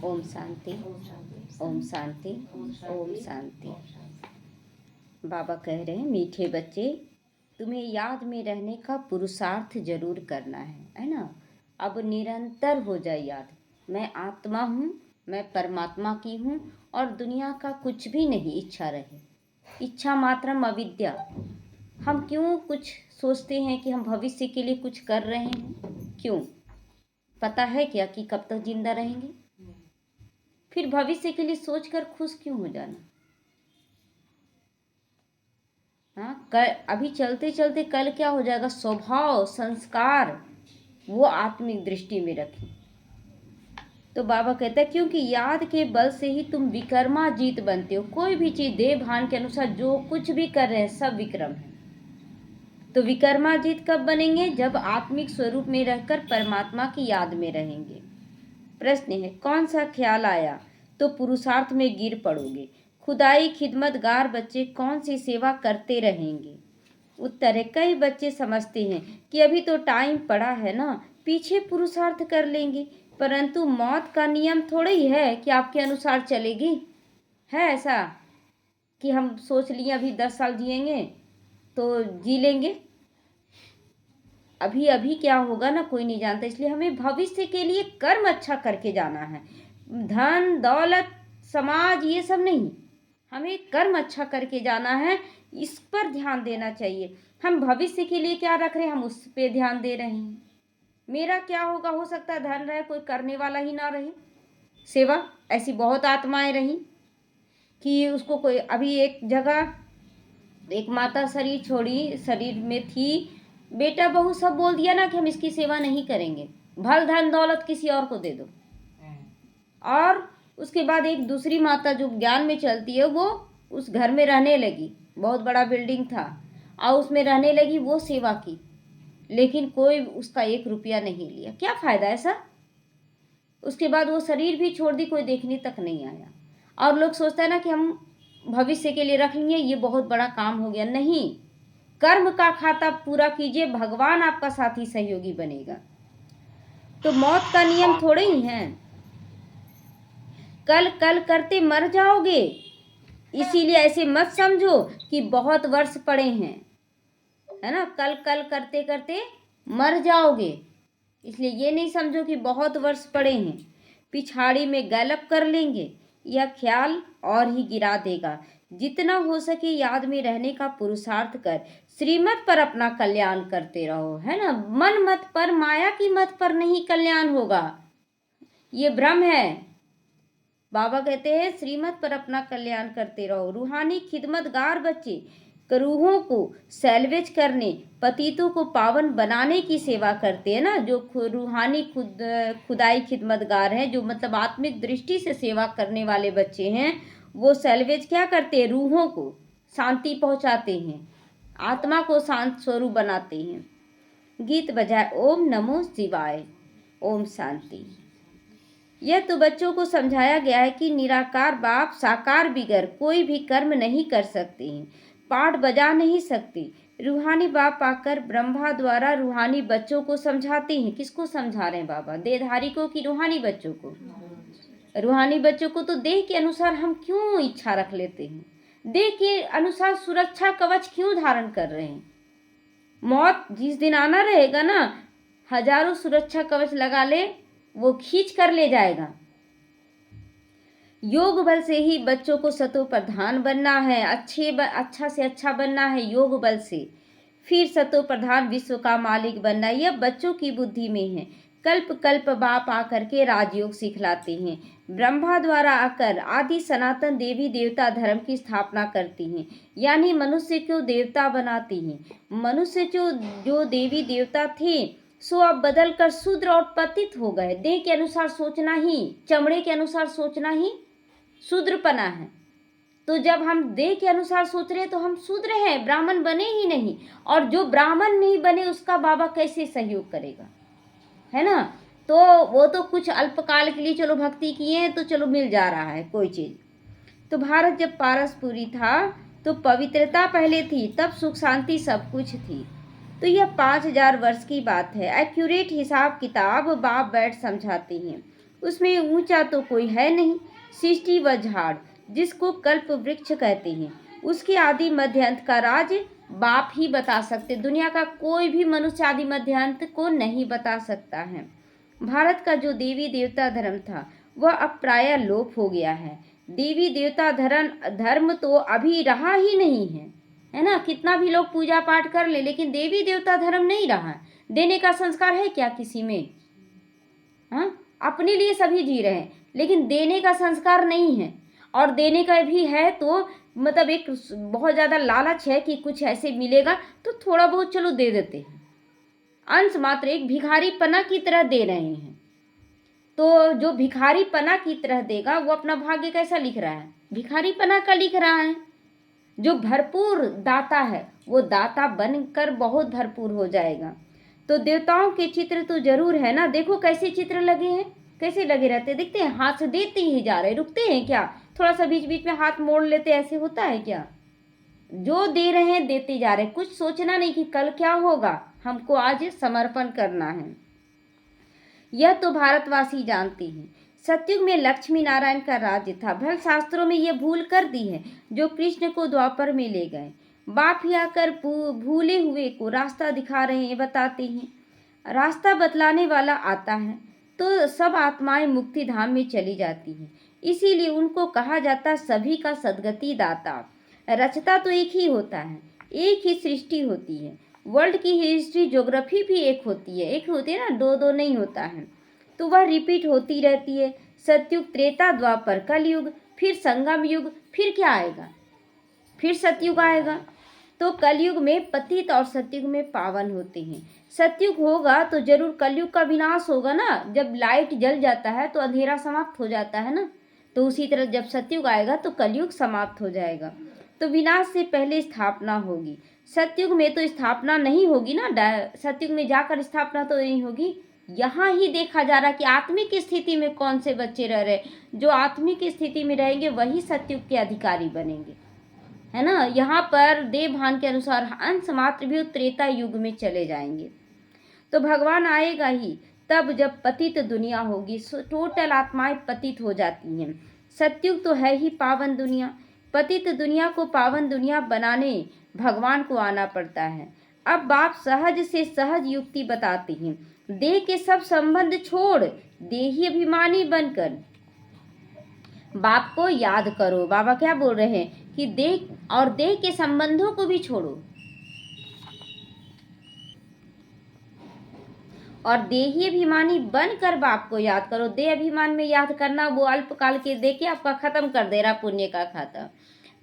ओम शांति, ओम शांति, ओम शांति। बाबा कह रहे हैं, मीठे बच्चे, तुम्हें याद में रहने का पुरुषार्थ जरूर करना है ना। अब निरंतर हो जाए याद, मैं आत्मा हूँ, मैं परमात्मा की हूँ और दुनिया का कुछ भी नहीं इच्छा रहे। इच्छा मात्रम अविद्या। हम क्यों कुछ सोचते हैं कि हम भविष्य के लिए कुछ कर रहे हैं? क्यों? पता है क्या कि कब तक जिंदा रहेंगे? फिर भविष्य के लिए सोचकर खुश क्यों हो जाना? हाँ, अभी चलते चलते कल क्या हो जाएगा? स्वभाव, संस्कार, वो आत्मिक दृष्टि में रखें। तो बाबा कहता है, क्योंकि याद के बल से ही तुम विकर्माजीत बनते हो। कोई भी चीज देह भान के अनुसार जो कुछ भी कर रहे हैं सब विक्रम है। तो विकर्माजीत कब बनेंगे? जब आत्मिक स्वरूप में रहकर परमात्मा की याद में रहेंगे। प्रश्न है, कौन सा ख्याल आया तो पुरुषार्थ में गिर पड़ोगे? खुदाई खिदमतगार बच्चे कौन सी सेवा करते रहेंगे? उत्तर है, कई बच्चे समझते हैं कि अभी तो टाइम पड़ा है ना, पीछे पुरुषार्थ कर लेंगे। परंतु मौत का नियम थोड़ा ही है कि आपके अनुसार चलेगी। है ऐसा कि हम सोच लिए अभी 10 साल जिएंगे तो जी लेंगे? अभी अभी क्या होगा ना कोई नहीं जानता। इसलिए हमें भविष्य के लिए कर्म अच्छा करके जाना है। धन दौलत समाज ये सब नहीं, हमें कर्म अच्छा करके जाना है। इस पर ध्यान देना चाहिए। हम भविष्य के लिए क्या रख रहे हैं, हम उस पे ध्यान दे रहे हैं। मेरा क्या होगा? हो सकता है धन रहे, कोई करने वाला ही ना रहे सेवा। ऐसी बहुत आत्माएं रही कि उसको कोई, अभी एक जगह एक माता शरीर छोड़ी, शरीर में थी, बेटा बहू सब बोल दिया ना कि हम इसकी सेवा नहीं करेंगे, भल धन दौलत किसी और को दे दो। और उसके बाद एक दूसरी माता जो ज्ञान में चलती है, वो उस घर में रहने लगी, बहुत बड़ा बिल्डिंग था और उसमें रहने लगी, वो सेवा की, लेकिन कोई उसका 1 रुपया नहीं लिया। क्या फायदा ऐसा? उसके बाद वो शरीर भी छोड़ दी, कोई देखने तक नहीं आया। और लोग सोचते हैं ना कि हम भविष्य के लिए रख लेंगे, ये बहुत बड़ा काम हो गया। नहीं, कर्म का खाता पूरा कीजिए, भगवान आपका साथी सहयोगी बनेगा। तो मौत का नियम थोड़े ही है, कल कल करते मर जाओगे। इसीलिए ऐसे मत समझो कि बहुत वर्ष पड़े हैं, है ना। कल कल करते करते मर जाओगे, इसलिए ये नहीं समझो कि बहुत वर्ष पड़े हैं। पिछाड़ी में गैलप कर लेंगे, यह ख्याल और ही गिरा देगा। जितना हो सके याद में रहने का पुरुषार्थ कर, श्रीमत पर अपना कल्याण करते रहो, है ना। मन मत पर, माया की मत पर नहीं कल्याण होगा, ये भ्रम है। बाबा कहते हैं श्रीमत पर अपना कल्याण करते रहो। रूहानी खिदमतगार बच्चे रूहों को सैल्वेज करने, पतितों को पावन बनाने की सेवा करते हैं ना। जो रूहानी खुदाई खिदमतगार हैं, जो मतलब आत्मिक दृष्टि से सेवा करने वाले बच्चे हैं, वो सैल्वेज क्या करते हैं? रूहों को शांति पहुंचाते हैं, आत्मा को शांत स्वरूप बनाते हैं। गीत बजाए ओम नमो शिवाय, ओम शांति। यह तो बच्चों को समझाया गया है कि निराकार बाप साकार बिगर कोई भी कर्म नहीं कर सकते हैं, पाठ बजा नहीं सकते। रूहानी बाप आकर ब्रह्मा द्वारा रूहानी बच्चों को समझाते हैं। किसको समझा रहे हैं बाबा? देहधारी को कि रूहानी बच्चों को? रूहानी बच्चों को। तो देह के अनुसार हम क्यों इच्छा रख लेते हैं? देह के अनुसार सुरक्षा कवच क्यों धारण कर रहे हैं? मौत जिस दिन आना रहेगा ना, हजारों सुरक्षा कवच लगा ले, वो खींच कर ले जाएगा। योग बल से ही बच्चों को सतो प्रधान बनना है, अच्छा से अच्छा बनना है योग बल से। फिर सतो प्रधान विश्व का मालिक बनना, यह बच्चों की बुद्धि में है। कल्प कल्प बाप आकर के राजयोग सिखलाते हैं। ब्रह्मा द्वारा आकर आदि सनातन देवी देवता धर्म की स्थापना करती हैं, यानी मनुष्य को देवता बनाती हैं। मनुष्य जो देवी देवता थे, सो अब बदल कर शूद्र और पतित हो गए। देह के अनुसार सोचना ही, चमड़े के अनुसार सोचना ही शूद्रपना है। तो जब हम देह के अनुसार सोच रहे हैं तो हम शूद्र हैं, ब्राह्मण बने ही नहीं। और जो ब्राह्मण नहीं बने उसका बाबा कैसे सहयोग करेगा, है ना। तो वो तो कुछ अल्पकाल के लिए चलो भक्ति किए तो चलो मिल जा रहा है कोई चीज। तो भारत जब पारसपुरी था तो पवित्रता पहले थी, तब सुख शांति सब कुछ थी। तो यह 5000 वर्ष की बात है। एक्यूरेट हिसाब किताब बाप बैठ समझाते हैं। उसमें ऊंचा तो कोई है नहीं। सृष्टि व झाड़ जिसको कल्प वृक्ष कहते हैं, उसके आदि मध्य अंत का राज बाप ही बता सकते। दुनिया का कोई भी मनुष्य आदि मध्य अंत को नहीं बता सकता है। भारत का जो देवी देवता धर्म था वह अब प्रायः लोप हो गया है। देवी देवता धर्म तो अभी रहा ही नहीं है ना। कितना भी लोग पूजा पाठ कर ले, लेकिन देवी देवता धर्म नहीं रहा। देने का संस्कार है क्या किसी में? हाँ, अपने लिए सभी जी रहे हैं, लेकिन देने का संस्कार नहीं है। और देने का भी है तो मतलब एक बहुत ज़्यादा लालच है कि कुछ ऐसे मिलेगा तो थोड़ा बहुत चलो दे देते हैं। अंश मात्र एक भिखारी पना की तरह दे रहे हैं। तो जो भिखारी पना की तरह देगा वो अपना भाग्य कैसा लिख रहा है? भिखारी पना का लिख रहा है। जो भरपूर दाता है वो दाता बनकर बहुत भरपूर हो जाएगा। तो देवताओं के चित्र तो जरूर है ना। देखो कैसे चित्र लगे हैं, कैसे लगे रहते, दिखते हैं। हाथ से देते ही जा रहे, रुकते हैं क्या? थोड़ा सा बीच बीच में हाथ मोड़ लेते, ऐसे होता है क्या? जो दे रहे हैं देते जा रहे, कुछ सोचना नहीं कि कल क्या होगा, हमको आज समर्पण करना है। यह तो भारतवासी जानते हैं। सतयुग में लक्ष्मी नारायण का राज्य था। भल शास्त्रों में यह भूल कर दी है जो कृष्ण को द्वापर में ले गए। बाप ही आकर भूले हुए को रास्ता दिखा रहे हैं, बताते हैं। रास्ता बतलाने वाला आता है तो सब आत्माएं मुक्ति धाम में चली जाती हैं। इसीलिए उनको कहा जाता सभी का सदगति दाता। रचता तो एक ही होता है, एक ही सृष्टि होती है। वर्ल्ड की हिस्ट्री ज्योग्राफी भी एक होती है, एक होती है ना, दो दो नहीं होता है। तो वह रिपीट होती रहती है। सतयुग, त्रेता, द्वापर, कलयुग, फिर संगम युग, फिर क्या आएगा? फिर सतयुग आएगा। तो कलयुग में पतित और सतयुग में पावन होते हैं। सतयुग होगा तो जरूर कलयुग का विनाश होगा ना। जब लाइट जल जाता है तो अंधेरा समाप्त हो जाता है ना। तो उसी तरह जब सतयुग आएगा तो कलयुग समाप्त हो जाएगा। तो विनाश से पहले स्थापना होगी। सतयुग में तो स्थापना नहीं होगी ना। सतयुग में जाकर स्थापना तो नहीं होगी। यहाँ ही देखा जा रहा कि आत्मिक स्थिति में कौन से बच्चे रह रहे। जो आत्मिक स्थिति में रहेंगे वही सतयुग के अधिकारी बनेंगे, है ना। यहाँ पर देव भान के अनुसार अंश मात्र भी त्रेता युग में चले जाएंगे। तो भगवान आएगा ही तब जब पतित दुनिया होगी। टोटल आत्माएं पतित हो जाती हैं। सतयुग तो है ही पावन दुनिया। पतित दुनिया को पावन दुनिया बनाने भगवान को आना पड़ता है। अब बाप सहज से सहज युक्ति बताते हैं। देह के सब संबंध छोड़ देही अभिमानी बनकर बाप को याद करो। बाबा क्या बोल रहे हैं कि देह और देह के संबंधों को भी छोड़ो और देही अभिमानी बनकर बाप को याद करो। देह अभिमान में याद करना वो अल्पकाल के दे के आपका खत्म कर दे रहा पुण्य का खाता।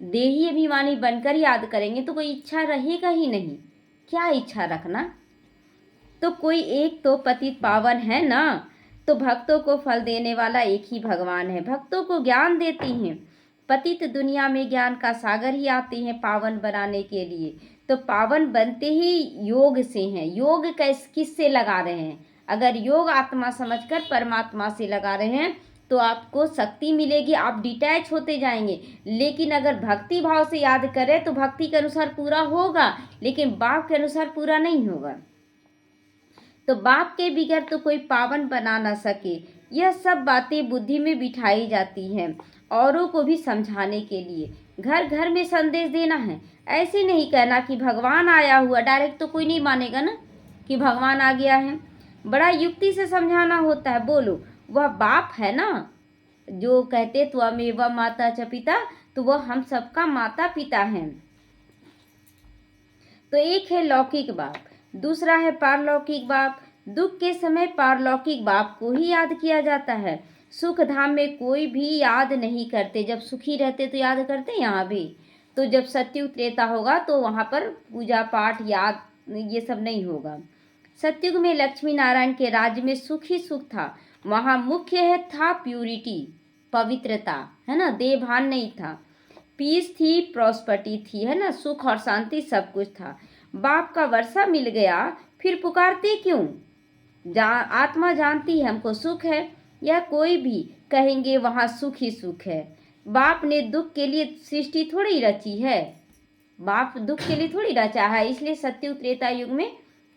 देही अभिमानी बनकर याद करेंगे तो कोई इच्छा रहेगा ही नहीं। क्या इच्छा रखना? तो कोई एक तो पतित पावन है ना। तो भक्तों को फल देने वाला एक ही भगवान है। भक्तों को ज्ञान देती हैं। पतित दुनिया में ज्ञान का सागर ही आते हैं पावन बनाने के लिए। तो पावन बनते ही योग से हैं। योग किससे लगा रहे हैं? अगर योग आत्मा समझकर परमात्मा से लगा रहे हैं तो आपको शक्ति मिलेगी, आप डिटैच होते जाएंगे। लेकिन अगर भक्ति भाव से याद करें तो भक्ति के अनुसार पूरा होगा, लेकिन बाप के अनुसार पूरा नहीं होगा। तो बाप के बिगैर तो कोई पावन बना ना सके। यह सब बातें बुद्धि में बिठाई जाती हैं औरों को भी समझाने के लिए। घर घर में संदेश देना है। ऐसे नहीं कहना कि भगवान आया हुआ। डायरेक्ट तो कोई नहीं मानेगा ना कि भगवान आ गया है। बड़ा युक्ति से समझाना होता है। बोलो, वह बाप है ना जो कहते त्वमेव माता च पिता, तो वह हम सबका माता पिता है। तो एक है लौकिक बाप, दूसरा है पारलौकिक बाप। दुख के समय पारलौकिक बाप को ही याद किया जाता है। सुख धाम में कोई भी याद नहीं करते। जब सुखी रहते तो याद करते, यहाँ भी। तो जब सतयुग त्रेता होगा तो वहाँ पर पूजा पाठ याद ये सब नहीं होगा। सतयुग में लक्ष्मी नारायण के राज्य में सुख ही सुख था। वहाँ मुख्य है था प्यूरिटी, पवित्रता, है ना। देवभान नहीं था। पीस थी, प्रॉस्पर्टी थी, है ना। सुख और शांति सब कुछ था। बाप का वर्षा मिल गया, फिर पुकारते क्यों? आत्मा जानती है हमको सुख है, या कोई भी कहेंगे वहाँ सुख ही सुख है। बाप ने दुख के लिए सृष्टि थोड़ी रची है। बाप दुख के लिए थोड़ी रचा है। इसलिए सतयुग त्रेता युग में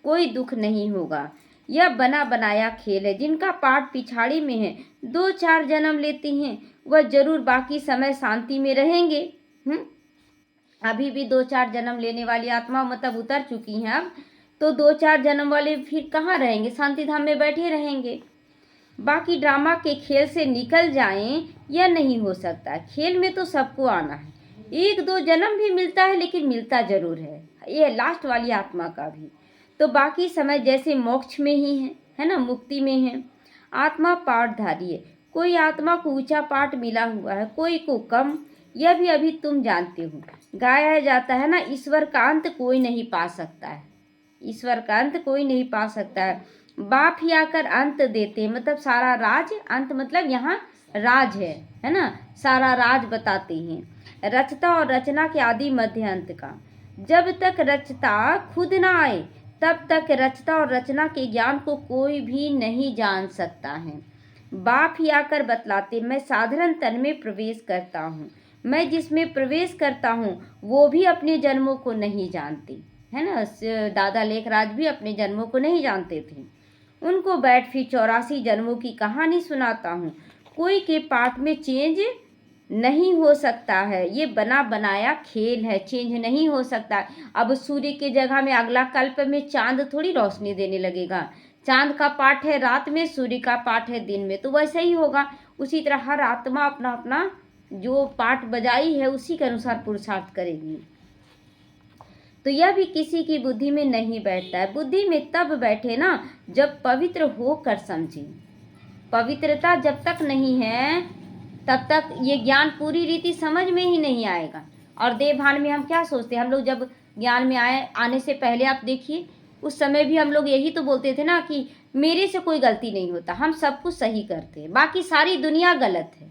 कोई दुख नहीं होगा। यह बना बनाया खेल है। जिनका पाठ पिछाड़ी में है, 2-4 जन्म लेते हैं, वह जरूर बाकी समय शांति में रहेंगे। अभी भी 2-4 जन्म लेने वाली आत्मा मतलब उतर चुकी हैं अब, तो 2-4 जन्म वाले फिर कहाँ रहेंगे, शांति धाम में बैठे रहेंगे। बाकी ड्रामा के खेल से निकल जाएं, यह नहीं हो सकता। खेल में तो सबको आना है। 1-2 जन्म भी मिलता है, लेकिन मिलता जरूर है, ये लास्ट वाली आत्मा का भी। तो बाकी समय जैसे मोक्ष में ही है ना, मुक्ति में है। आत्मा पाठधारी है। कोई आत्मा को ऊंचा पाठ मिला हुआ है, कोई को कम, यह भी अभी तुम जानते हो। गाया जाता है ना, ईश्वर का अंत कोई नहीं पा सकता है, ईश्वर का अंत कोई नहीं पा सकता है। बाप ही आकर अंत देते हैं, मतलब सारा राज, अंत मतलब यहाँ राज है ना, सारा राज बताते हैं। रचता और रचना के आदि मध्य अंत का। जब तक रचता खुद ना आए, तब तक रचता और रचना के ज्ञान को कोई भी नहीं जान सकता है। बाप ही आकर बतलाते, मैं साधारण तन में प्रवेश करता हूँ। मैं जिसमें प्रवेश करता हूँ वो भी अपने जन्मों को नहीं जानते, है ना। दादा लेखराज भी अपने जन्मों को नहीं जानते थे। उनको बैठ फिर 84 जन्मों की कहानी सुनाता हूँ। कोई के पाठ में चेंज नहीं हो सकता है, ये बना बनाया खेल है, चेंज नहीं हो सकता। अब सूर्य के जगह में अगला कल्प में चांद थोड़ी रोशनी देने लगेगा। चांद का पाठ है रात में, सूर्य का पाठ है दिन में, तो वैसे ही होगा। उसी तरह हर आत्मा अपना अपना जो पाठ बजाई है उसी के अनुसार पुरुषार्थ करेगी। तो यह भी किसी की बुद्धि में नहीं बैठता है। बुद्धि में तब बैठे ना जब पवित्र होकर समझे। पवित्रता जब तक नहीं है तब तक ये ज्ञान पूरी रीति समझ में ही नहीं आएगा। और देह भान में हम क्या सोचते हैं, हम लोग जब ज्ञान में आने से पहले आप देखिए, उस समय भी हम लोग यही तो बोलते थे ना कि मेरे से कोई गलती नहीं होता, हम सब कुछ सही करते हैं, बाकी सारी दुनिया गलत है।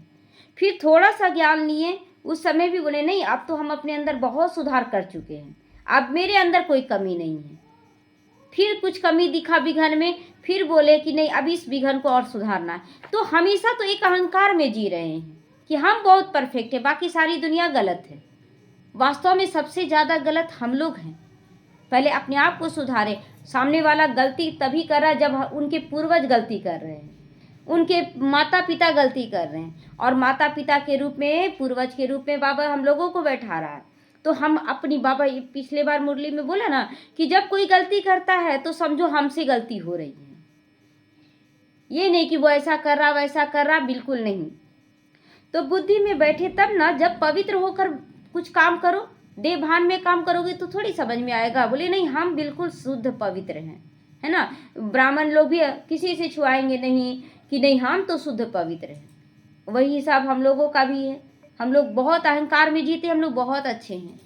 फिर थोड़ा सा ज्ञान लिए, उस समय भी बोले नहीं, अब तो हम अपने अंदर बहुत सुधार कर चुके हैं, अब मेरे अंदर कोई कमी नहीं है। फिर कुछ कमी दिखा विघन में, फिर बोले कि नहीं अब इस विघन को और सुधारना है। तो हमेशा तो एक अहंकार में जी रहे हैं कि हम बहुत परफेक्ट है, बाकी सारी दुनिया गलत है। वास्तव में सबसे ज़्यादा गलत हम लोग हैं। पहले अपने आप को सुधारें। सामने वाला गलती तभी कर रहा है जब उनके पूर्वज गलती कर रहे हैं, उनके माता पिता गलती कर रहे हैं, और माता पिता के रूप में, पूर्वज के रूप में बाबा हम लोगों को बैठा रहा है। तो हम अपनी, बाबा पिछले बार मुरली में बोला ना कि जब कोई गलती करता है तो समझो हमसे गलती हो रही है, ये नहीं कि वो ऐसा कर रहा वैसा कर रहा, बिल्कुल नहीं। तो बुद्धि में बैठे तब ना, जब पवित्र होकर कुछ काम करो, देह भान में काम करोगे तो थोड़ी समझ में आएगा। बोले नहीं हम बिल्कुल शुद्ध पवित्र हैं, है ना। ब्राह्मण लोग भी किसी से छुआएंगे नहीं कि नहीं हम तो शुद्ध पवित्र हैं। वही हिसाब हम लोगों का भी है। हम लोग बहुत अहंकार में जीते, हम लोग बहुत अच्छे हैं।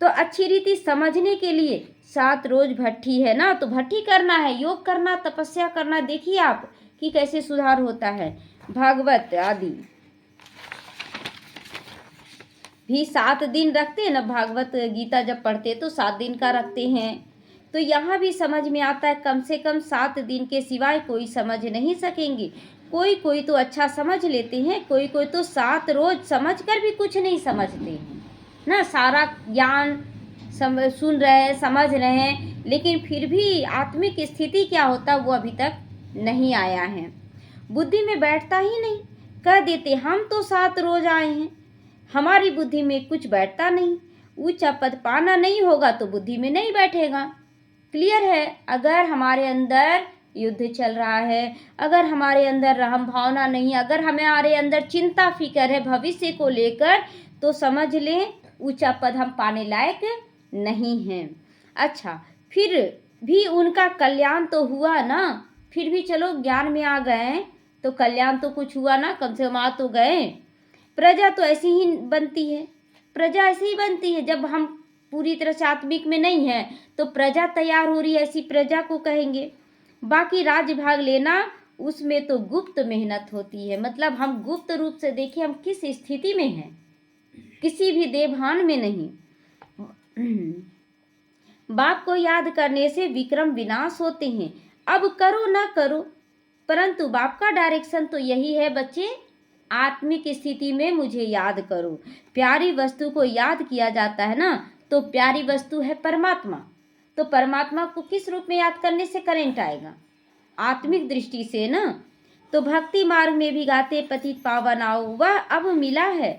तो अच्छी रीति समझने के लिए 7 रोज भट्ठी है ना, तो भट्ठी करना है, योग करना, तपस्या करना। देखिए आप कि कैसे सुधार होता है। भागवत आदि भी 7 दिन रखते हैं ना, भागवत गीता जब पढ़ते तो 7 दिन का रखते हैं। तो यहाँ भी समझ में आता है कम से कम 7 दिन के सिवाय कोई समझ नहीं सकेंगे। कोई कोई तो अच्छा समझ लेते हैं, कोई कोई तो 7 रोज समझ कर भी कुछ नहीं समझते हैं ना। सारा ज्ञान सुन रहे हैं, समझ रहे हैं, लेकिन फिर भी आत्मिक स्थिति क्या होता वो अभी तक नहीं आया है। बुद्धि में बैठता ही नहीं। कह देते हम तो 7 रोज आए हैं, हमारी बुद्धि में कुछ बैठता नहीं। ऊंचा पद पाना नहीं होगा तो बुद्धि में नहीं बैठेगा। क्लियर है। अगर हमारे अंदर युद्ध चल रहा है, अगर हमारे अंदर रहम भावना नहीं, अगर हमारे अंदर चिंता फिक्र है भविष्य को लेकर, तो समझ लें ऊंचा पद हम पाने लायक नहीं हैं। अच्छा, फिर भी उनका कल्याण तो हुआ ना। फिर भी चलो ज्ञान में आ गए तो कल्याण तो कुछ हुआ ना, कम से कम आ तो गए। प्रजा तो ऐसी ही बनती है, प्रजा ऐसी ही बनती है। जब हम पूरी तरह से आत्मिक में नहीं है तो प्रजा तैयार हो रही है, ऐसी प्रजा को कहेंगे। बाकी राज्य भाग लेना, उसमें तो गुप्त मेहनत होती है। मतलब हम गुप्त रूप से देखिए हम किस स्थिति में हैं, किसी भी देवभान में नहीं। बाप को याद करने से विक्रम विनाश होते हैं। अब करो ना करो, परंतु बाप का डायरेक्शन तो यही है बच्चे, आत्मिक स्थिति में मुझे याद करो। प्यारी वस्तु को याद किया जाता है ना, तो प्यारी वस्तु है परमात्मा। तो तो परमात्मा को किस रूप में याद करने से करंट आएगा? आत्मिक दृष्टि से ना। तो भक्ति मार्ग में भी गाते पतित पावन आओ, वह अब मिला है।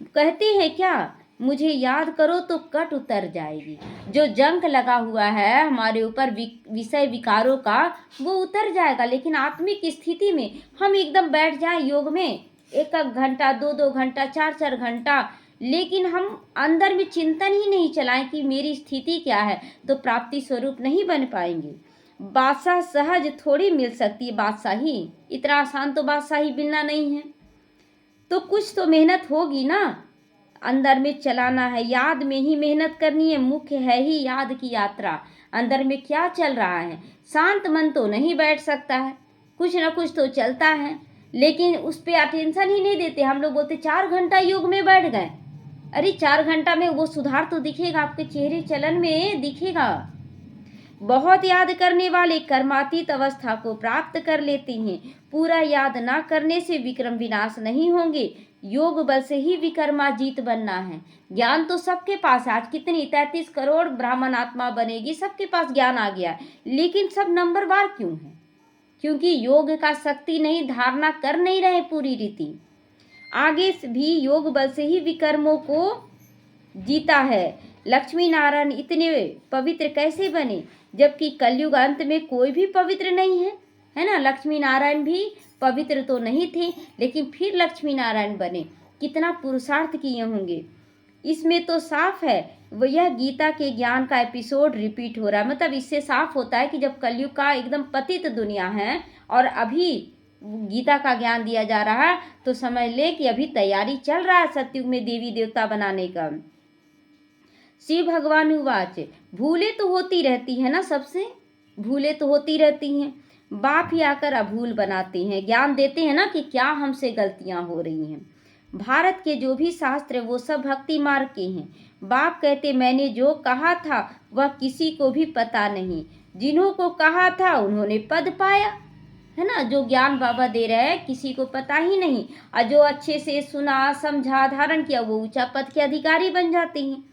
कहते हैं क्या, मुझे याद करो तो कट उतर जाएगी। जो जंक लगा हुआ है हमारे ऊपर विषय विकारों का, वो उतर जाएगा। लेकिन आत्मिक स्थिति में हम एकदम बैठ जाएं योग में, एक एक घंटा, दो दो घंटा, चार चार घंटा, लेकिन हम अंदर में चिंतन ही नहीं चलाएं कि मेरी स्थिति क्या है, तो प्राप्ति स्वरूप नहीं बन पाएंगे। बादशाह सहज थोड़ी मिल सकती है, बादशाही इतना आसान तो बादशाही मिलना नहीं है। तो कुछ तो मेहनत होगी ना, अंदर में चलाना है, याद में ही मेहनत करनी है। मुख्य है ही याद की यात्रा, अंदर में क्या चल रहा है। शांत मन तो नहीं बैठ सकता है, कुछ ना कुछ तो चलता है, लेकिन उस पर अटेंशन ही नहीं देते। हम लोग बोलते 4 घंटा योग में बैठ गए। अरे 4 घंटा में वो सुधार तो दिखेगा, आपके चेहरे चलन में दिखेगा। बहुत याद करने वाले कर्मातीत अवस्था को प्राप्त कर लेते हैं। पूरा याद ना करने से विक्रम विनाश नहीं होंगे। योग बल से ही विक्रमाजीत बनना है। ज्ञान तो सबके पास है। आज कितनी 33 करोड़ ब्राह्मण आत्मा बनेगी, सबके पास ज्ञान आ गया, लेकिन सब नंबरवार क्यों है? क्योंकि योग का शक्ति नहीं धारणा कर नहीं रहे पूरी रीति। आगे भी योग बल से ही विकर्मों को जीता है। लक्ष्मी नारायण इतने पवित्र कैसे बने, जबकि कलयुग अंत में कोई भी पवित्र नहीं है, है ना। लक्ष्मी नारायण भी पवित्र तो नहीं थे, लेकिन फिर लक्ष्मी नारायण बने। कितना पुरुषार्थ किए होंगे। इसमें तो साफ है, यह गीता के ज्ञान का एपिसोड रिपीट हो रहा है। मतलब इससे साफ होता है कि जब कलयुग का एकदम पतित दुनिया है और अभी गीता का ज्ञान दिया जा रहा है, तो समझ ले कि अभी तैयारी चल रहा है सतयुग में देवी देवता बनाने का। शिव भगवान उवाच, भूले तो होती रहती है ना, सबसे भूले तो होती रहती हैं। बाप ही आकर अभूल बनाते हैं, ज्ञान देते हैं ना कि क्या हमसे गलतियां हो रही हैं। भारत के जो भी शास्त्र वो सब भक्ति मार्ग के हैं। बाप कहते मैंने जो कहा था वह किसी को भी पता नहीं, जिन्हों को कहा था उन्होंने पद पाया, है ना। जो ज्ञान बाबा दे रहे हैं किसी को पता ही नहीं, और जो अच्छे से सुना समझा धारण किया वो ऊंचा पद के अधिकारी बन जाते हैं।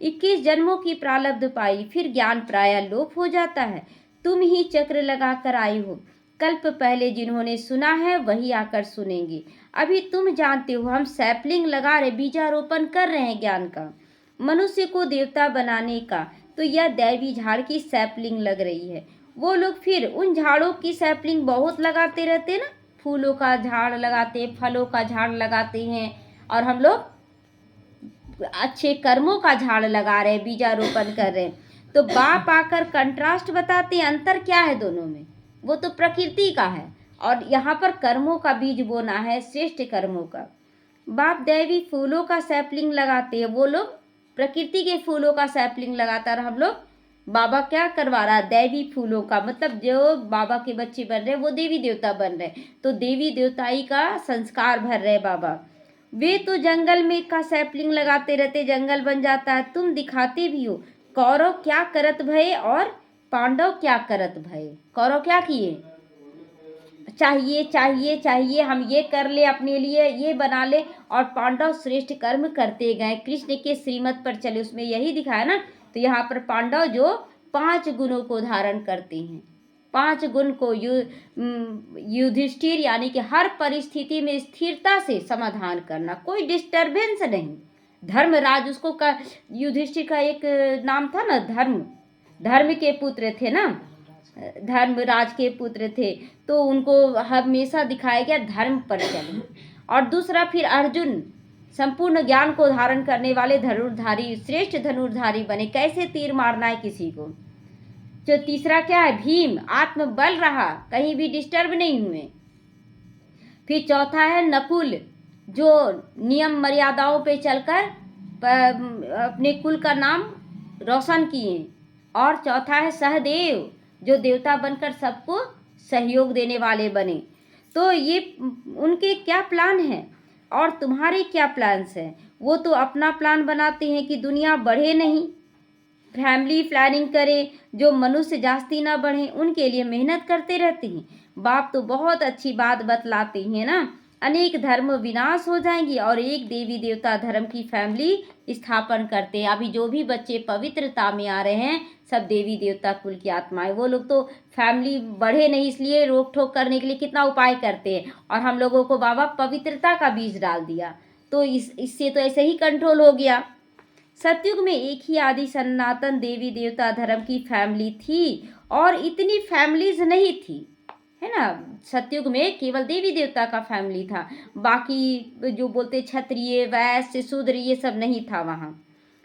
21 जन्मों की प्रारब्ध पाई, फिर ज्ञान प्राय लोप हो जाता है। तुम ही चक्र लगा कर आई हो, कल्प पहले जिन्होंने सुना है वही आकर सुनेंगे। अभी तुम जानते हो हम सैपलिंग लगा रहे, बीजारोपण कर रहे हैं ज्ञान का, मनुष्य को देवता बनाने का। तो यह दैवी झाड़ की सैपलिंग लग रही है। वो लोग फिर उन झाड़ों की सैपलिंग बहुत लगाते रहते ना, फूलों का झाड़ लगाते, फलों का झाड़ लगाते हैं, और हम लोग अच्छे कर्मों का झाड़ लगा रहे हैं, बीजारोपण कर रहे हैं। तो बाप आकर कंट्रास्ट बताते हैं, अंतर क्या है दोनों में। वो तो प्रकृति का है और यहाँ पर कर्मों का बीज बोना है, श्रेष्ठ कर्मों का। बाप दैवी फूलों का सैपलिंग लगाते हैं, वो लोग प्रकृति के फूलों का सैपलिंग लगाता है। हम लोग बाबा क्या करवा रहा है, दैवी फूलों का। मतलब जो बाबा के बच्चे बन रहे वो देवी देवता बन रहे, तो देवी देवताई का संस्कार भर रहे बाबा। वे तो जंगल में का सैपलिंग लगाते रहते, जंगल बन जाता है। तुम दिखाते भी हो, कौरव क्या करत भय और पांडव क्या करत भय। कौरव क्या किए, चाहिए चाहिए चाहिए, हम ये कर ले अपने लिए, ये बना ले, और पांडव श्रेष्ठ कर्म करते गए, कृष्ण के श्रीमत पर चले। उसमें यही दिखाया ना। तो यहाँ पर पांडव जो 5 गुणों को धारण करते हैं, 5 गुण को युधिष्ठिर यानी कि हर परिस्थिति में स्थिरता से समाधान करना, कोई डिस्टरबेंस नहीं। धर्मराज उसको का, युधिष्ठिर का एक नाम था ना, धर्म के पुत्र थे ना, धर्मराज के पुत्र थे, तो उनको हमेशा दिखाया गया धर्म पर चले। और दूसरा फिर अर्जुन संपूर्ण ज्ञान को धारण करने वाले धनुर्धारी, श्रेष्ठ धनुर्धारी बने, कैसे तीर मारना है किसी को। जो तीसरा क्या है, भीम आत्मबल रहा, कहीं भी डिस्टर्ब नहीं हुए। फिर चौथा है नकुल, जो नियम मर्यादाओं पे चलकर अपने कुल का नाम रोशन किए। और चौथा है सहदेव, जो देवता बनकर सबको सहयोग देने वाले बने। तो ये उनके क्या प्लान है और तुम्हारे क्या प्लान्स हैं। वो तो अपना प्लान बनाते हैं कि दुनिया बढ़े नहीं, फैमिली प्लानिंग करे, जो मनुष्य जास्ती ना बढ़े उनके लिए मेहनत करते रहते हैं। बाप तो बहुत अच्छी बात बतलाते हैं ना, अनेक धर्म विनाश हो जाएंगी और एक देवी देवता धर्म की फैमिली स्थापन करते हैं। अभी जो भी बच्चे पवित्रता में आ रहे हैं सब देवी देवता कुल की आत्माएं। वो लोग तो फैमिली बढ़े नहीं इसलिए रोक टोक करने के लिए कितना उपाय करते हैं, और हम लोगों को बाबा पवित्रता का बीज डाल दिया, तो इससे तो ऐसे ही कंट्रोल हो गया। सतयुग में एक ही आदि सनातन देवी देवता धर्म की फैमिली थी और इतनी फैमिलीज नहीं थी, है ना। सतयुग में केवल देवी देवता का फैमिली था, बाकी जो बोलते क्षत्रिय वैश्य शूद्र ये सब नहीं था वहाँ।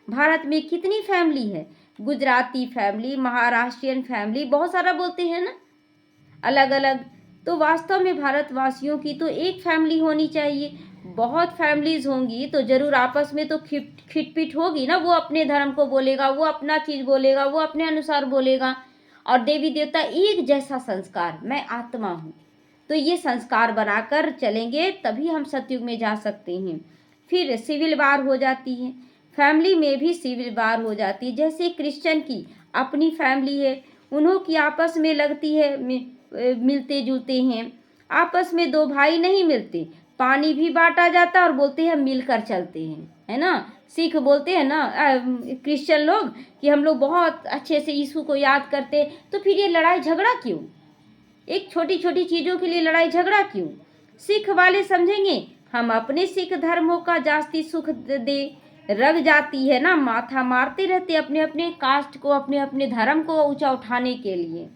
भारत में कितनी फैमिली है, गुजराती फैमिली, महाराष्ट्रियन फैमिली, बहुत सारा बोलते हैं ना अलग अलग। तो वास्तव में भारतवासियों की तो एक फैमिली होनी चाहिए। बहुत फैमिलीज होंगी तो जरूर आपस में तो खिटपिट होगी ना, वो अपने धर्म को बोलेगा, वो अपना चीज बोलेगा, वो अपने अनुसार बोलेगा। और देवी देवता एक जैसा संस्कार, मैं आत्मा हूँ, तो ये संस्कार बनाकर चलेंगे तभी हम सतयुग में जा सकते हैं। फिर सिविल वार हो जाती है, फैमिली में भी सिविल वार हो जाती है। जैसे क्रिश्चियन की अपनी फैमिली है, उन्हों की आपस में लगती है, मिलते जुलते हैं। आपस में दो भाई नहीं मिलते, पानी भी बांटा जाता और बोलते हैं मिलकर चलते हैं, है ना। सिख बोलते हैं ना क्रिश्चियन लोग कि हम लोग बहुत अच्छे से यीशु को याद करते, तो फिर ये लड़ाई झगड़ा क्यों, एक छोटी छोटी चीज़ों के लिए लड़ाई झगड़ा क्यों। सिख वाले समझेंगे हम अपने सिख धर्मों का जास्ती सुख दे, रग जाती है ना, माथा मारते रहते अपने अपने कास्ट को, अपने अपने धर्म को ऊंचा उठाने के लिए।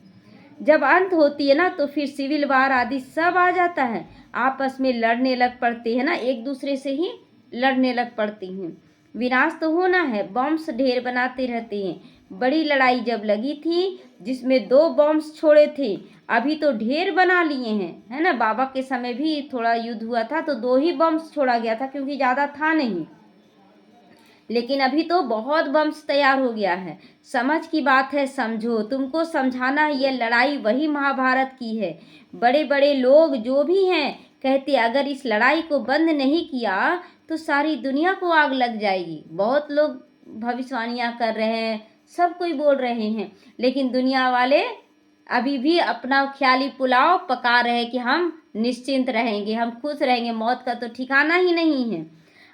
जब अंत होती है ना तो फिर सिविल वार आदि सब आ जाता है, आपस में लड़ने लग पड़ते हैं ना, एक दूसरे से ही लड़ने लग पड़ती हैं। विनाश तो होना है, बॉम्ब्स ढेर बनाते रहते हैं। बड़ी लड़ाई जब लगी थी जिसमें 2 बॉम्ब्स छोड़े थे, अभी तो ढेर बना लिए हैं, है ना। बाबा के समय भी थोड़ा युद्ध हुआ था तो 2 ही बॉम्ब्स छोड़ा गया था क्योंकि ज़्यादा था नहीं, लेकिन अभी तो बहुत बम्स तैयार हो गया है। समझ की बात है, समझो, तुमको समझाना है, ये लड़ाई वही महाभारत की है। बड़े बड़े लोग जो भी हैं कहते अगर इस लड़ाई को बंद नहीं किया तो सारी दुनिया को आग लग जाएगी। बहुत लोग भविष्यवाणियाँ कर रहे हैं, सब कोई बोल रहे हैं, लेकिन दुनिया वाले अभी भी अपना ख्याली पुलाव पका रहे हैं कि हम निश्चिंत रहेंगे, हम खुश रहेंगे, मौत का तो ठिकाना ही नहीं है।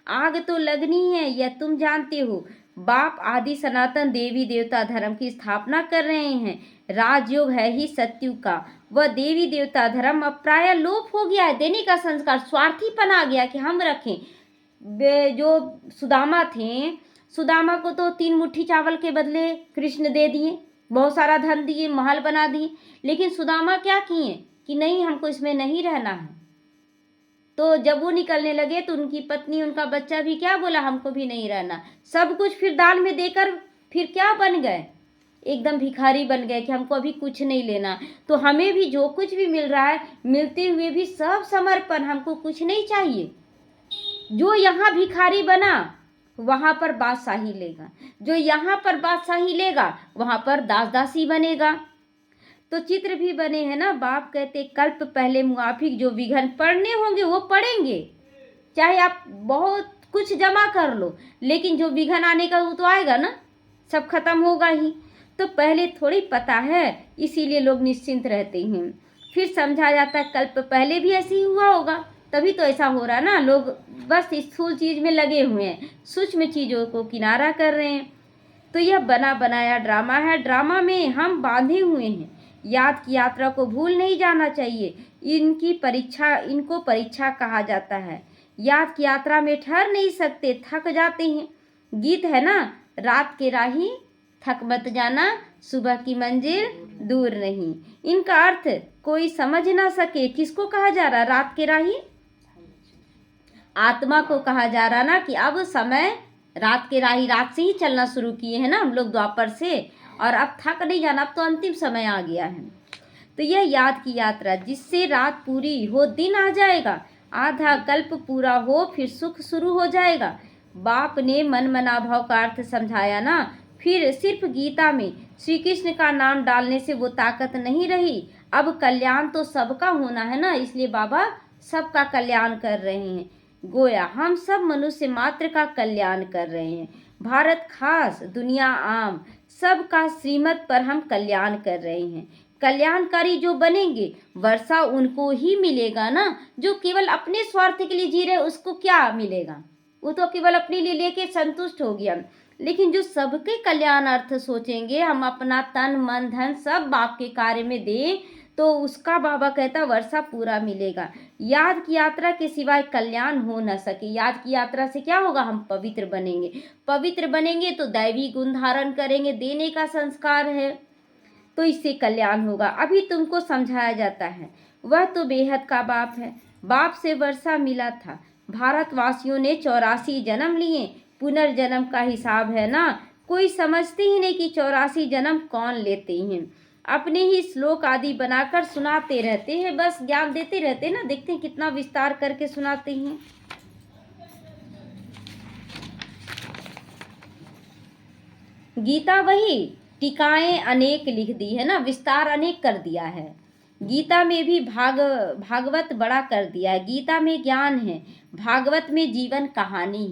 आग तो लगनी है, यह तुम जानते हो। बाप आदि सनातन देवी देवता धर्म की स्थापना कर रहे हैं। राजयोग है ही सत्युग का, वह देवी देवता धर्म अब प्राय लोप हो गया है। देने का संस्कार स्वार्थीपन आ गया कि हम रखें। जो सुदामा थे, सुदामा को तो 3 मुट्ठी चावल के बदले कृष्ण दे दिए, बहुत सारा धन दिए, महल बना दिए, लेकिन सुदामा क्या किए कि नहीं हमको इसमें नहीं रहना है। तो जब वो निकलने लगे तो उनकी पत्नी उनका बच्चा भी क्या बोला, हमको भी नहीं रहना। सब कुछ फिर दान में देकर फिर क्या बन गए, एकदम भिखारी बन गए कि हमको अभी कुछ नहीं लेना। तो हमें भी जो कुछ भी मिल रहा है, मिलते हुए भी सब समर्पण, हमको कुछ नहीं चाहिए। जो यहाँ भिखारी बना वहाँ पर बादशाही लेगा, जो यहाँ पर बादशाही लेगा वहाँ पर दास दासी बनेगा। तो चित्र भी बने हैं ना। बाप कहते कल्प पहले मुआफिक जो विघन पढ़ने होंगे वो पढ़ेंगे, चाहे आप बहुत कुछ जमा कर लो, लेकिन जो विघन आने का वो तो आएगा ना, सब खत्म होगा ही। तो पहले थोड़ी पता है, इसीलिए लोग निश्चिंत रहते हैं। फिर समझा जाता है कल्प पहले भी ऐसे ही हुआ होगा, तभी तो ऐसा हो रहा ना। लोग बस स्थूल चीज में लगे हुए हैं, सूक्ष्म चीजों को किनारा कर रहे हैं। तो यह बना बनाया ड्रामा है, ड्रामा में हम बांधे हुए हैं। याद की यात्रा को भूल नहीं जाना चाहिए। इनको परीक्षा कहा जाता है। याद की यात्रा में ठहर नहीं सकते, थक जाते हैं। गीत है ना, रात के राही थक मत जाना, सुबह की मंजिल दूर नहीं। इनका अर्थ कोई समझ ना सके। किसको कहा जा रहा, रात के राही? आत्मा को कहा जा रहा ना कि अब समय रात के राही, रात से ही चलना शुरू किए हैं ना हम लोग द्वापर से, और अब थक नहीं जाना, अब तो अंतिम समय आ गया है। तो यह याद की यात्रा जिससे रात पूरी हो दिन आ जाएगा, आधा कल्प पूरा हो फिर सुख शुरू हो जाएगा। बाप ने मन मना भाव का अर्थ समझाया ना। फिर सिर्फ गीता में श्री कृष्ण का नाम डालने से वो ताकत नहीं रही। अब कल्याण तो सबका होना है ना, इसलिए बाबा सबका कल्याण कर रहे हैं। गोया हम सब मनुष्य मात्र का कल्याण कर रहे हैं। भारत खास, दुनिया आम, सबका श्रीमत पर हम कल्याण कर रहे हैं। कल्याणकारी जो बनेंगे वर्षा उनको ही मिलेगा ना। जो केवल अपने स्वार्थ के लिए जी रहे उसको क्या मिलेगा, वो तो केवल अपने लिए लेके संतुष्ट हो गया। लेकिन जो सबके कल्याणार्थ सोचेंगे, हम अपना तन मन धन सब बाप के कार्य में दें, तो उसका बाबा कहता वर्षा पूरा मिलेगा। याद की यात्रा के सिवाय कल्याण हो न सके। याद की यात्रा से क्या होगा, हम पवित्र बनेंगे। पवित्र बनेंगे तो दैवी गुण धारण करेंगे, देने का संस्कार है, तो इससे कल्याण होगा। अभी तुमको समझाया जाता है, वह तो बेहद का बाप है। बाप से वर्षा मिला था। भारतवासियों ने 84 जन्म लिए, पुनर्जन्म का हिसाब है ना। कोई समझते ही नहीं कि 84 जन्म कौन लेते हैं। अपने ही श्लोक आदि बनाकर सुनाते रहते हैं, बस ज्ञान देते रहते हैं ना। देखते हैं कितना विस्तार करके सुनाते हैं। गीता वही, टीकाएं अनेक लिख दी है ना, विस्तार अनेक कर दिया है। गीता में भी भागवत बड़ा कर दिया है। गीता में ज्ञान है, भागवत में जीवन कहानी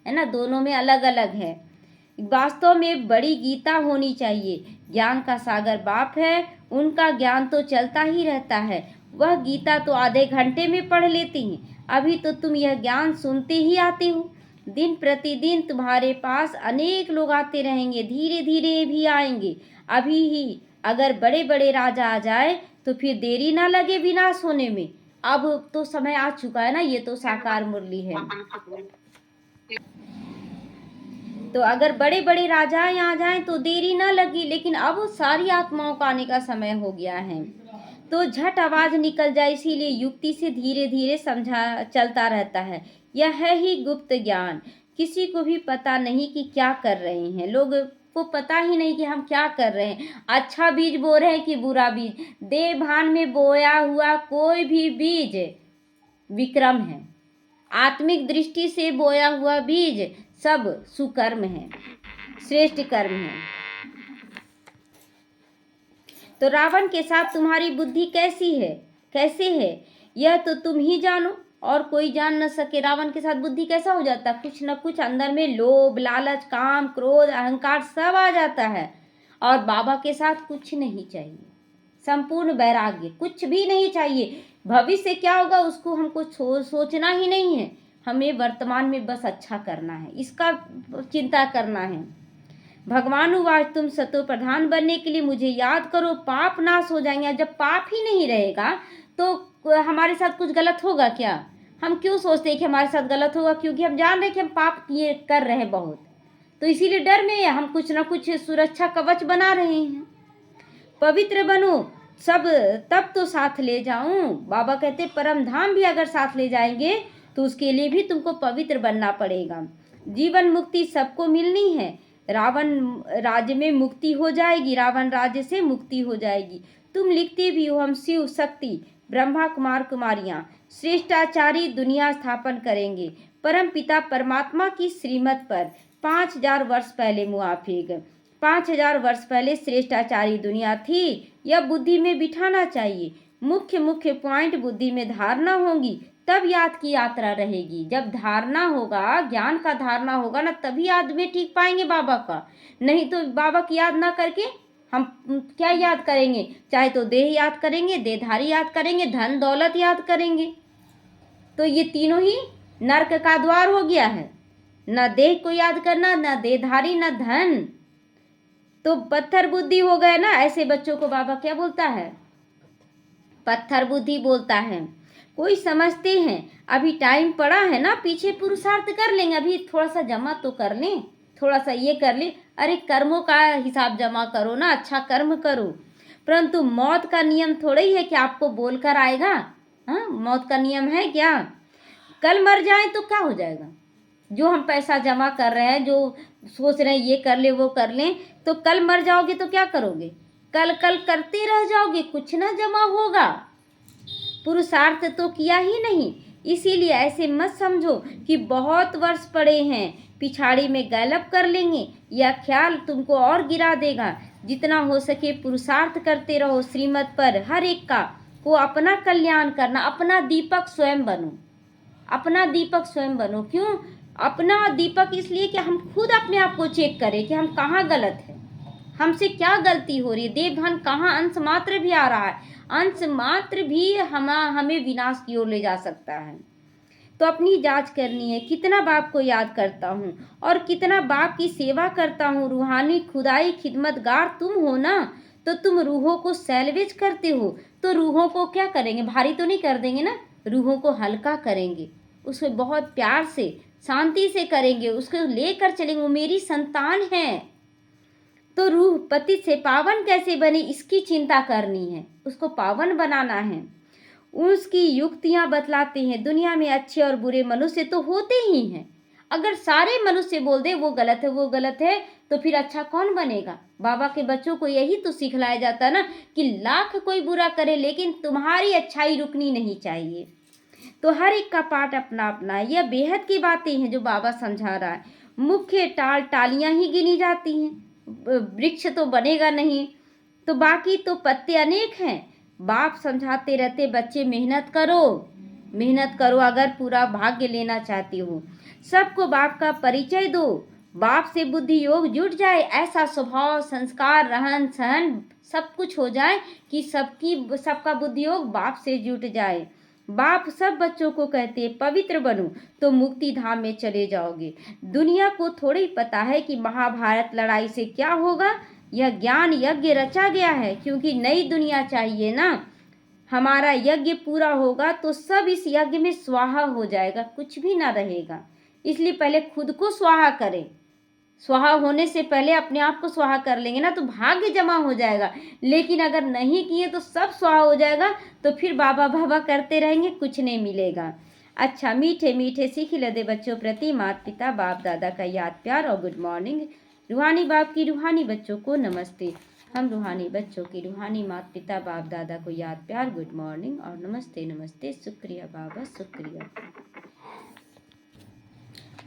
है ना, दोनों में अलग अलग है। वास्तव में बड़ी गीता होनी चाहिए। ज्ञान का सागर बाप है, उनका ज्ञान तो चलता ही रहता है। वह गीता तो आधे घंटे में पढ़ लेती हैं। अभी तो तुम यह ज्ञान सुनते ही आते हो। दिन प्रतिदिन तुम्हारे पास अनेक लोग आते रहेंगे, धीरे धीरे भी आएंगे। अभी ही अगर बड़े बड़े राजा आ जाए तो फिर देरी ना लगे विनाश होने में। अब तो समय आ चुका है ना, ये तो साकार मुरली है। तो अगर बड़े बड़े राजा यहाँ जाएं तो देरी ना लगी, लेकिन अब सारी आत्माओं का आने का समय हो गया है, तो झट आवाज निकल जाए। इसीलिए युक्ति से धीरे धीरे समझा चलता रहता है। यह है ही गुप्त ज्ञान। किसी को भी पता नहीं कि क्या कर रहे हैं। लोग को पता ही नहीं कि हम क्या कर रहे हैं, अच्छा बीज बो रहे हैं कि बुरा बीज। देह भान में बोया हुआ कोई भी बीज विक्रम है। आत्मिक दृष्टि से बोया हुआ बीज सब सुकर्म है, श्रेष्ठ कर्म है। तो रावण के साथ तुम्हारी बुद्धि कैसी है, कैसे है, यह तो तुम ही जानो और कोई जान न सके। रावण के साथ बुद्धि कैसा हो जाता है, कुछ न कुछ अंदर में लोभ, लालच, काम, क्रोध, अहंकार सब आ जाता है। और बाबा के साथ कुछ नहीं चाहिए, संपूर्ण वैराग्य, कुछ भी नहीं चाहिए। भविष्य क्या होगा उसको हमको सोचना ही नहीं है। हमें वर्तमान में बस अच्छा करना है, इसका चिंता करना है। भगवान उवाच, तुम सतो प्रधान बनने के लिए मुझे याद करो, पाप नाश हो जाएंगे। जब पाप ही नहीं रहेगा तो हमारे साथ कुछ गलत होगा क्या? हम क्यों सोचते हैं कि हमारे साथ गलत होगा? क्योंकि हम जान रहे हैं कि हम पाप किए कर रहे हैं बहुत, तो इसीलिए डर में हम कुछ ना कुछ सुरक्षा कवच बना रहे हैं। पवित्र बनो, सब तब तो साथ ले जाऊं। बाबा कहते परम धाम भी अगर साथ ले जाएंगे तो उसके लिए भी तुमको पवित्र बनना पड़ेगा। जीवन मुक्ति सबको मिलनी है। रावण राज्य में मुक्ति हो जाएगी, रावण राज्य से मुक्ति हो जाएगी। तुम लिखते भी हो, हम शिव शक्ति ब्रह्मा कुमार कुमारियां श्रेष्ठाचारी दुनिया स्थापन करेंगे। परम पिता परमात्मा की श्रीमत पर 5000 वर्ष पहले मुआफिक 5000 वर्ष पहले श्रेष्ठाचारी दुनिया थी। यह बुद्धि में बिठाना चाहिए। मुख्य मुख्य पॉइंट बुद्धि में धारणा होगी, तब याद की यात्रा रहेगी। जब धारणा होगा, ज्ञान का धारणा होगा ना, तभी याद में ठीक पाएंगे बाबा का। नहीं तो बाबा की याद ना करके हम क्या याद करेंगे? चाहे तो देह याद करेंगे, देहधारी याद करेंगे, धन दौलत याद करेंगे, तो ये तीनों ही नरक का द्वार हो गया है। न देह को याद करना, न देहधारी, न धन, तो पत्थर बुद्धि हो गए ना। ऐसे बच्चों को बाबा क्या बोलता है? पत्थर बुद्धि बोलता है। कोई समझते हैं अभी टाइम पड़ा है ना, पीछे पुरुषार्थ कर लेंगे, अभी थोड़ा सा जमा तो कर लें, थोड़ा सा ये कर ले। अरे कर्मों का हिसाब जमा करो ना, अच्छा कर्म करो। परंतु मौत का नियम थोड़ा ही है कि आपको बोलकर आएगा। हाँ, मौत का नियम है क्या? कल मर जाए तो क्या हो जाएगा? जो हम पैसा जमा कर रहे हैं, जो सोच रहे हैं ये कर ले वो कर लें, तो कल मर जाओगे तो क्या करोगे? कल कल करते रह जाओगे, कुछ ना जमा होगा। पुरुषार्थ तो किया ही नहीं। इसीलिए ऐसे मत समझो कि बहुत वर्ष पड़े हैं, पिछाड़ी में गैलप कर लेंगे। यह ख्याल तुमको और गिरा देगा। जितना हो सके पुरुषार्थ करते रहो श्रीमत पर। हर एक का को अपना कल्याण करना। अपना दीपक स्वयं बनो, अपना दीपक स्वयं बनो। क्यों अपना दीपक? इसलिए कि हम खुद अपने आप को चेक करें कि हम कहाँ गलत हैं। हमसे क्या गलती हो रही है? देवभान कहाँ अंश मात्र भी आ रहा है, अंश मात्र भी हमें विनाश की ओर ले जा सकता है। तो अपनी जांच करनी है, कितना बाप को याद करता हूँ और कितना बाप की सेवा करता हूँ। रूहानी खुदाई खिदमतगार तुम हो ना, तो तुम रूहों को सैल्वेज करते हो, तो रूहों को क्या करेंगे? भारी तो नहीं कर देंगे ना, रूहों को हल्का करेंगे, उसको बहुत प्यार से शांति से करेंगे, उसको लेकर चलेंगे। वो मेरी संतान है, तो रूह पति से पावन कैसे बने इसकी चिंता करनी है, उसको पावन बनाना है। उसकी युक्तियां बतलाते हैं। दुनिया में अच्छे और बुरे मनुष्य तो होते ही हैं। अगर सारे मनुष्य बोल दे वो गलत है वो गलत है, तो फिर अच्छा कौन बनेगा? बाबा के बच्चों को यही तो सिखलाया जाता ना कि लाख कोई बुरा करे लेकिन तुम्हारी अच्छाई रुकनी नहीं चाहिए। तो हर एक का पाठ अपना अपना है। यह बेहद की बातें हैं जो बाबा समझा रहा है। मुख्य टालियां ही गिनी जाती हैं, वृक्ष तो बनेगा नहीं, तो बाकी तो पत्ते अनेक हैं। बाप समझाते रहते बच्चे मेहनत करो, मेहनत करो अगर पूरा भाग्य लेना चाहती हो। सबको बाप का परिचय दो, बाप से बुद्धि योग जुट जाए, ऐसा स्वभाव संस्कार रहन सहन सब कुछ हो जाए कि सबका बुद्धि योग बाप से जुट जाए। बाप सब बच्चों को कहते पवित्र बनो तो मुक्ति धाम में चले जाओगे। दुनिया को थोड़ी पता है कि महाभारत लड़ाई से क्या होगा। यह ज्ञान यज्ञ रचा गया है क्योंकि नई दुनिया चाहिए ना। हमारा यज्ञ पूरा होगा तो सब इस यज्ञ में स्वाहा हो जाएगा, कुछ भी ना रहेगा। इसलिए पहले खुद को स्वाहा करें। स्वाहा होने से पहले अपने आप को स्वाहा कर लेंगे ना तो भाग्य जमा हो जाएगा। लेकिन अगर नहीं किए तो सब स्वाहा हो जाएगा, तो फिर बाबा बाबा करते रहेंगे, कुछ नहीं मिलेगा। अच्छा, मीठे मीठे सीख लदे बच्चों प्रति माता पिता बाप दादा का याद प्यार और गुड मॉर्निंग। रूहानी बाप की रूहानी बच्चों को नमस्ते। हम रूहानी बच्चों की रूहानी माता पिता बाप दादा को याद प्यार गुड मॉर्निंग और नमस्ते नमस्ते। शुक्रिया बाबा, शुक्रिया।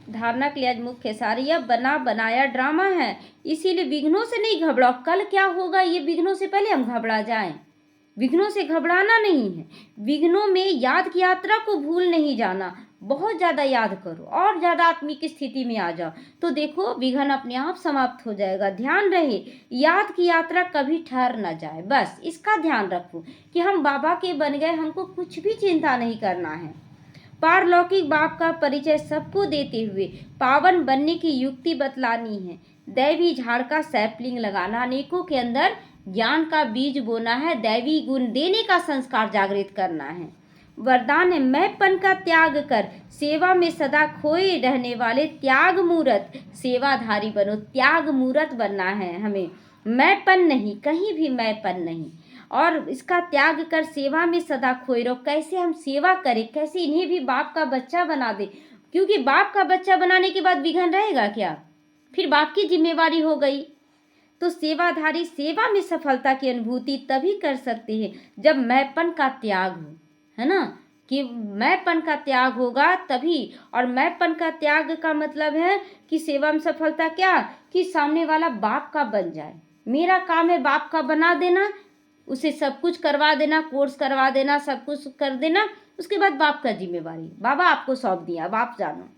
धारणा के लिए आज मुख्य सार यह बना बनाया ड्रामा है, इसीलिए विघ्नों से नहीं घबराओ। कल क्या होगा ये विघ्नों से पहले हम घबरा जाएं। विघ्नों से घबराना नहीं है। विघ्नों में याद की यात्रा को भूल नहीं जाना, बहुत ज़्यादा याद करो और ज़्यादा आत्मिक स्थिति में आ जाओ, तो देखो विघ्न अपने आप समाप्त हो जाएगा। ध्यान रहे याद की यात्रा कभी ठहर ना जाए, बस इसका ध्यान रखो कि हम बाबा के बन गए, हमको कुछ भी चिंता नहीं करना है। पारलौकिक बाप का परिचय सबको देते हुए पावन बनने की युक्ति बतलानी है। दैवी झाड़ का सैपलिंग लगाना, अनेकों के अंदर ज्ञान का बीज बोना है, दैवी गुण देने का संस्कार जागृत करना है। वरदान है मैंपन का त्याग कर सेवा में सदा खोए रहने वाले त्याग मूर्त सेवाधारी बनो। त्याग मूर्त बनना है हमें, मैंपन नहीं, कहीं भी मैंपन नहीं। और इसका त्याग कर सेवा में सदा खोए रहो। कैसे हम सेवा करें, कैसे इन्हें भी बाप का बच्चा बना दे, क्योंकि बाप का बच्चा बनाने के बाद विघ्न रहेगा क्या? फिर बाप की जिम्मेवारी हो गई। तो सेवाधारी सेवा में सफलता की अनुभूति तभी कर सकते हैं जब मैंपन का त्याग हो, है ना, कि मैंपन का त्याग होगा तभी। और मैंपन का त्याग का मतलब है कि सेवा में सफलता क्या, कि सामने वाला बाप का बन जाए। मेरा काम है बाप का बना देना, उसे सब कुछ करवा देना, कोर्स करवा देना, सब कुछ कर देना, उसके बाद बाप का जिम्मेवारी बाबा आपको सौंप दिया, अब आप जानो।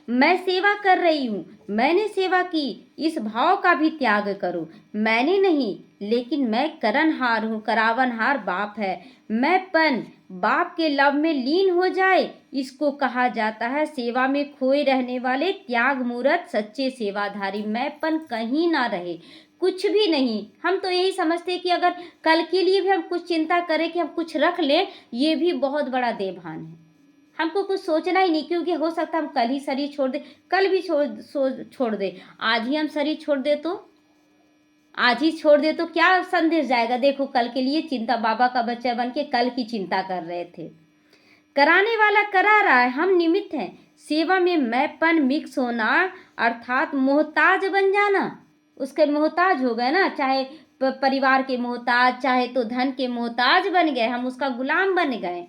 मैं सेवा कर रही हूँ, मैंने सेवा की, इस भाव का भी त्याग करो। मैंने नहीं, लेकिन मैं करनहार हूँ, करावनहार बाप है। मैंपन बाप के लव में लीन हो जाए, इसको कहा जाता है सेवा में खोए रहने वाले त्याग मूर्त सच्चे सेवाधारी। मैंपन कहीं ना रहे, कुछ भी नहीं। हम तो यही समझते हैं कि अगर कल के लिए भी हम कुछ चिंता करें कि हम कुछ रख लें, ये भी बहुत बड़ा देवभान है। हमको कुछ सोचना ही नहीं, क्योंकि हो सकता है हम कल ही शरीर छोड़ दे, कल भी छोड़ दे, आज ही हम शरीर छोड़ दे तो आज ही छोड़ दे तो क्या संदेश जाएगा? देखो कल के लिए चिंता, बाबा का बच्चा बन के कल की चिंता कर रहे थे। कराने वाला करा रहा है, हम निमित्त हैं। सेवा में मैंपन मिक्स होना अर्थात मोहताज बन जाना, उसके मोहताज हो गए ना, चाहे परिवार के मोहताज, चाहे तो धन के मोहताज बन गए, हम उसका गुलाम बन गए।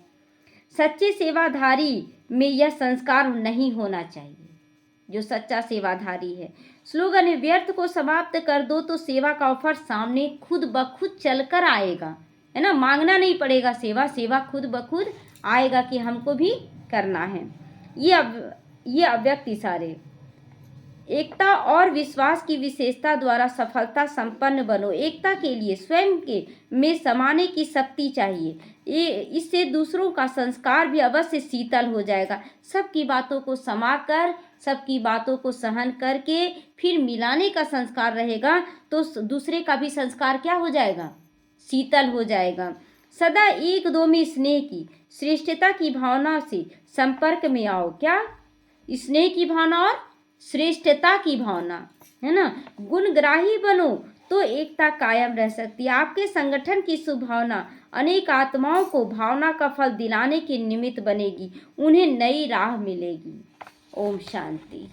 सच्चे सेवाधारी में यह संस्कार नहीं होना चाहिए, जो सच्चा सेवाधारी है। स्लोगन है व्यर्थ को समाप्त कर दो तो सेवा का ऑफर सामने खुद ब खुद चलकर आएगा, है ना, मांगना नहीं पड़ेगा सेवा, सेवा खुद ब खुद आएगा कि हमको भी करना है। ये अव्यक्त इशारे। एकता और विश्वास की विशेषता द्वारा सफलता संपन्न बनो। एकता के लिए स्वयं के में समाने की शक्ति चाहिए। इससे दूसरों का संस्कार भी अवश्य शीतल हो जाएगा। सबकी बातों को समाकर, सबकी बातों को सहन करके फिर मिलाने का संस्कार रहेगा तो दूसरे का भी संस्कार क्या हो जाएगा? शीतल हो जाएगा। सदा एक दो में स्नेह की, श्रेष्ठता की भावना से संपर्क में आओ। क्या? स्नेह की भावना और श्रेष्ठता की भावना, है ना। गुणग्राही बनो तो एकता कायम रह सकती है। आपके संगठन की शुभ भावना अनेक आत्माओं को भावना का फल दिलाने के निमित्त बनेगी, उन्हें नई राह मिलेगी। ओम शांति।